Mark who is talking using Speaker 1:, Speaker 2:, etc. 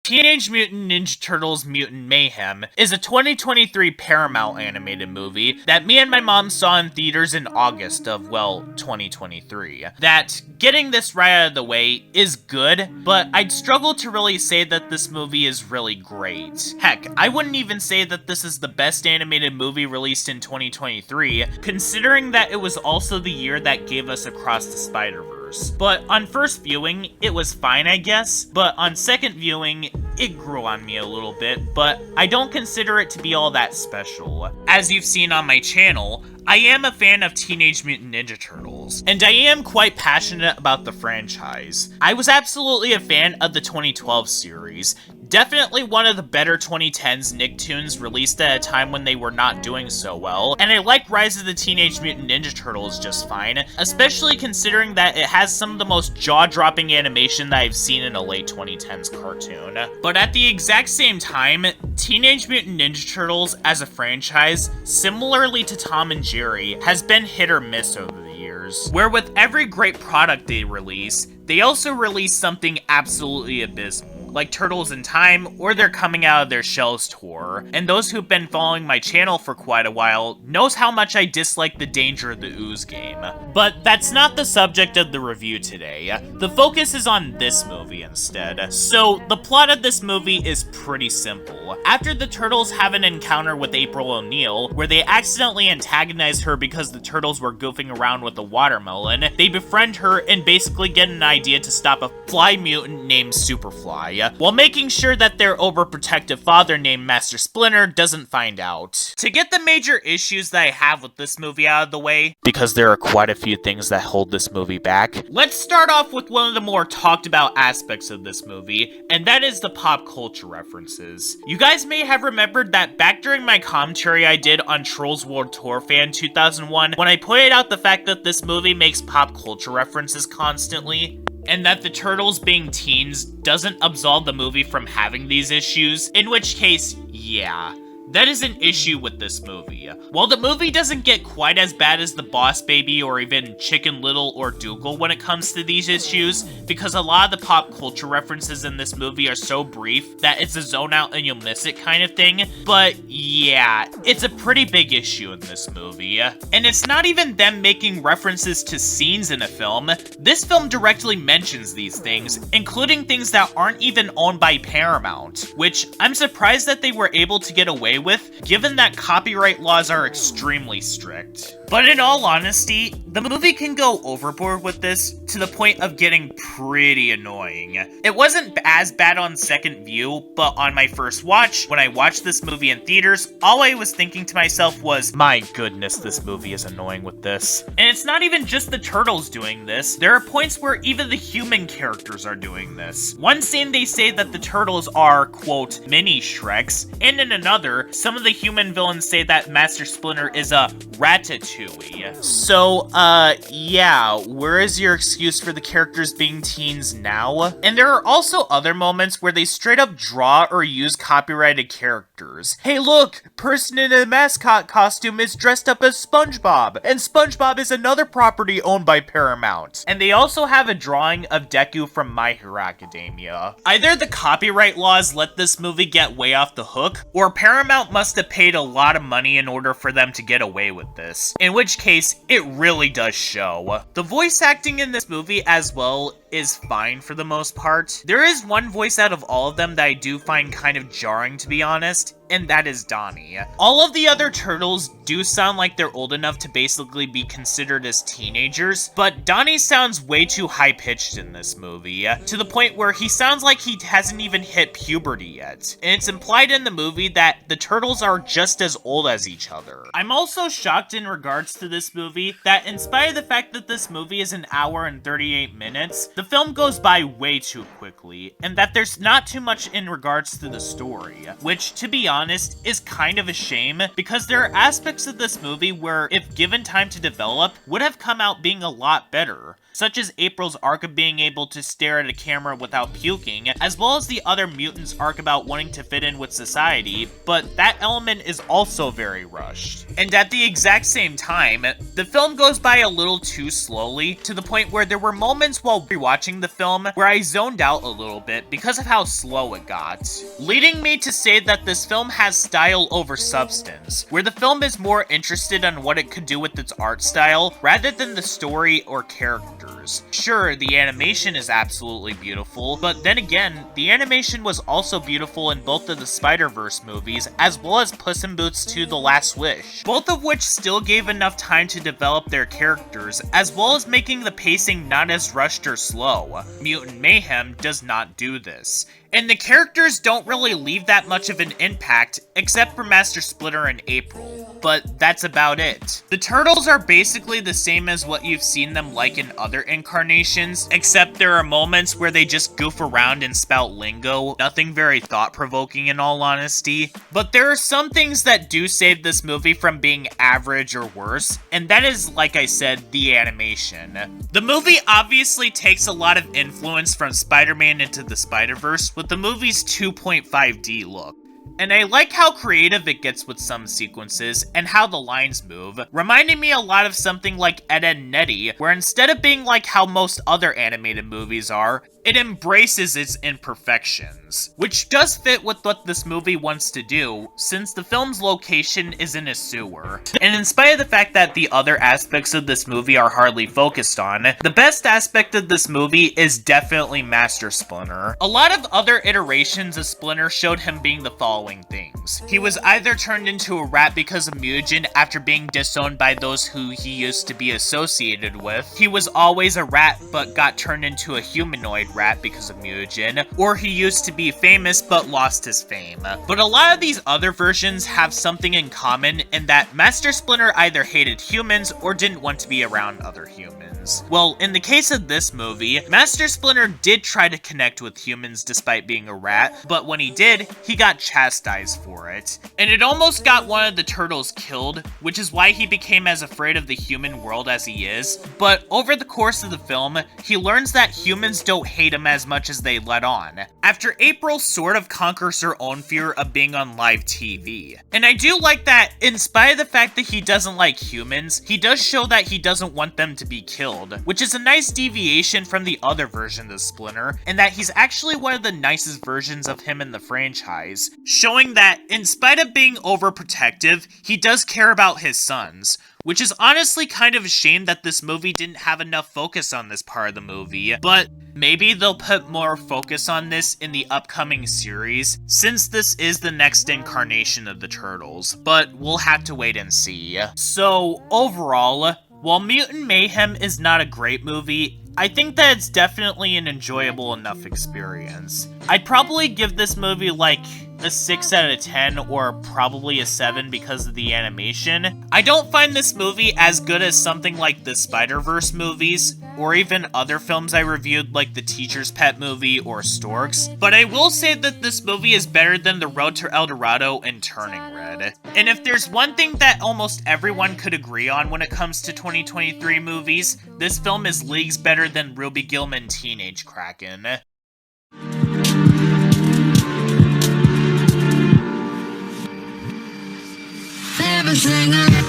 Speaker 1: Teenage Mutant Ninja Turtles Mutant Mayhem is a 2023 Paramount animated movie that me and my mom saw in theaters in August of, 2023. That, getting this right out of the way, is good, but I'd struggle to really say that this movie is really great. Heck, I wouldn't even say that this is the best animated movie released in 2023, considering that it was also the year that gave us Across the Spider-Verse. But on first viewing, it was fine, I guess, but on second viewing, it grew on me a little bit, but I don't consider it to be all that special. As you've seen on my channel, I am a fan of Teenage Mutant Ninja Turtles, and I am quite passionate about the franchise. I was absolutely a fan of the 2012 series. Definitely one of the better 2010s Nicktoons released at a time when they were not doing so well, and I like Rise of the Teenage Mutant Ninja Turtles just fine, especially considering that it has some of the most jaw-dropping animation that I've seen in a late 2010s cartoon. But at the exact same time, Teenage Mutant Ninja Turtles as a franchise, similarly to Tom and Jerry, has been hit or miss over the years, where with every great product they release, they also release something absolutely abysmal, like Turtles in Time, or their Coming Out of Their Shells tour. And those who've been following my channel for quite a while knows how much I dislike the Danger of the Ooze game. But that's not the subject of the review today. The focus is on this movie instead. So, the plot of this movie is pretty simple. After the Turtles have an encounter with April O'Neil, where they accidentally antagonize her because the Turtles were goofing around with a watermelon, they befriend her and basically get an idea to stop a fly mutant named Superfly, while making sure that their overprotective father named Master Splinter doesn't find out. To get the major issues that I have with this movie out of the way, because there are quite a few things that hold this movie back, let's start off with one of the more talked about aspects of this movie, and that is the pop culture references. You guys may have remembered that back during my commentary I did on Trolls World Tour Fan 2001, when I pointed out the fact that this movie makes pop culture references constantly, and that the Turtles being teens doesn't absolve the movie from having these issues, in which case, yeah, that is an issue with this movie. While the movie doesn't get quite as bad as The Boss Baby or even Chicken Little or Dougal when it comes to these issues, because a lot of the pop culture references in this movie are so brief that it's a zone out and you'll miss it kind of thing, but yeah, it's a pretty big issue in this movie. And it's not even them making references to scenes in a film. This film directly mentions these things, including things that aren't even owned by Paramount, which I'm surprised that they were able to get away with, given that copyright laws are extremely strict. But in all honesty, the movie can go overboard with this to the point of getting pretty annoying. It wasn't as bad on second view, but on my first watch, when I watched this movie in theaters, all I was thinking to myself was, my goodness, this movie is annoying with this. And it's not even just the Turtles doing this, there are points where even the human characters are doing this. One scene they say that the Turtles are, quote, mini Shreks, and in another, some of the human villains say that Master Splinter is a Ratatouille. So, yeah, where is your excuse for the characters being teens now? And there are also other moments where they straight up draw or use copyrighted characters. Hey look, person in a mascot costume is dressed up as SpongeBob, and SpongeBob is another property owned by Paramount. And they also have a drawing of Deku from My Hero Academia. Either the copyright laws let this movie get way off the hook, or Paramount must have paid a lot of money in order for them to get away with this. In which case, it really does show. The voice acting in this movie as well is fine for the most part. There is one voice out of all of them that I do find kind of jarring, to be honest, and that is Donnie. All of the other Turtles do sound like they're old enough to basically be considered as teenagers, but Donnie sounds way too high-pitched in this movie, to the point where he sounds like he hasn't even hit puberty yet. And it's implied in the movie that the Turtles are just as old as each other. I'm also shocked in regards to this movie that in spite of the fact that this movie is an hour and 38 minutes, the film goes by way too quickly, and that there's not too much in regards to the story, which, to be honest, is kind of a shame, because there are aspects of this movie where, if given time to develop, would have come out being a lot better, such as April's arc of being able to stare at a camera without puking, as well as the other mutants' arc about wanting to fit in with society, but that element is also very rushed. And at the exact same time, the film goes by a little too slowly, to the point where there were moments while rewatching the film where I zoned out a little bit because of how slow it got, leading me to say that this film has style over substance, where the film is more interested on what it could do with its art style rather than the story or characters. Sure, the animation is absolutely beautiful, but then again, the animation was also beautiful in both of the Spider-Verse movies, as well as Puss in Boots 2: The Last Wish, both of which still gave enough time to develop their characters, as well as making the pacing not as rushed or slow. Mutant Mayhem does not do this. And the characters don't really leave that much of an impact, except for Master Splinter and April, but that's about it. The Turtles are basically the same as what you've seen them like in other incarnations, except there are moments where they just goof around and spout lingo, nothing very thought-provoking in all honesty. But there are some things that do save this movie from being average or worse, and that is, like I said, the animation. The movie obviously takes a lot of influence from Spider-Man Into the Spider-Verse, with the movie's 2.5D look. And I like how creative it gets with some sequences, and how the lines move, reminding me a lot of something like Ed, Edd n Eddy, where instead of being like how most other animated movies are, it embraces its imperfections, which does fit with what this movie wants to do, since the film's location is in a sewer. And in spite of the fact that the other aspects of this movie are hardly focused on, the best aspect of this movie is definitely Master Splinter. A lot of other iterations of Splinter showed him being the following things. He was either turned into a rat because of Mutant after being disowned by those who he used to be associated with. He was always a rat but got turned into a humanoid rat because of Mutant, or he used to be famous but lost his fame. But a lot of these other versions have something in common in that Master Splinter either hated humans or didn't want to be around other humans. Well, in the case of this movie, Master Splinter did try to connect with humans despite being a rat, but when he did, he got chastised for it. And it almost got one of the turtles killed, which is why he became as afraid of the human world as he is. But over the course of the film, he learns that humans don't hate him as much as they let on, after April sort of conquers her own fear of being on live TV. And I do like that, in spite of the fact that he doesn't like humans, he does show that he doesn't want them to be killed, which is a nice deviation from the other version of Splinter, and that he's actually one of the nicest versions of him in the franchise, showing that, in spite of being overprotective, he does care about his sons, which is honestly kind of a shame that this movie didn't have enough focus on this part of the movie, but maybe they'll put more focus on this in the upcoming series, since this is the next incarnation of the Turtles, but we'll have to wait and see. So, overall, while Mutant Mayhem is not a great movie, I think that it's definitely an enjoyable enough experience. I'd probably give this movie like a 6 out of 10 or probably a 7 because of the animation. I don't find this movie as good as something like the Spider-Verse movies, or even other films I reviewed like the Teacher's Pet movie or Storks, but I will say that this movie is better than The Road to El Dorado and Turning Red. And if there's one thing that almost everyone could agree on when it comes to 2023 movies, this film is leagues better than Ruby Gillman Teenage Kraken.
Speaker 2: Everything I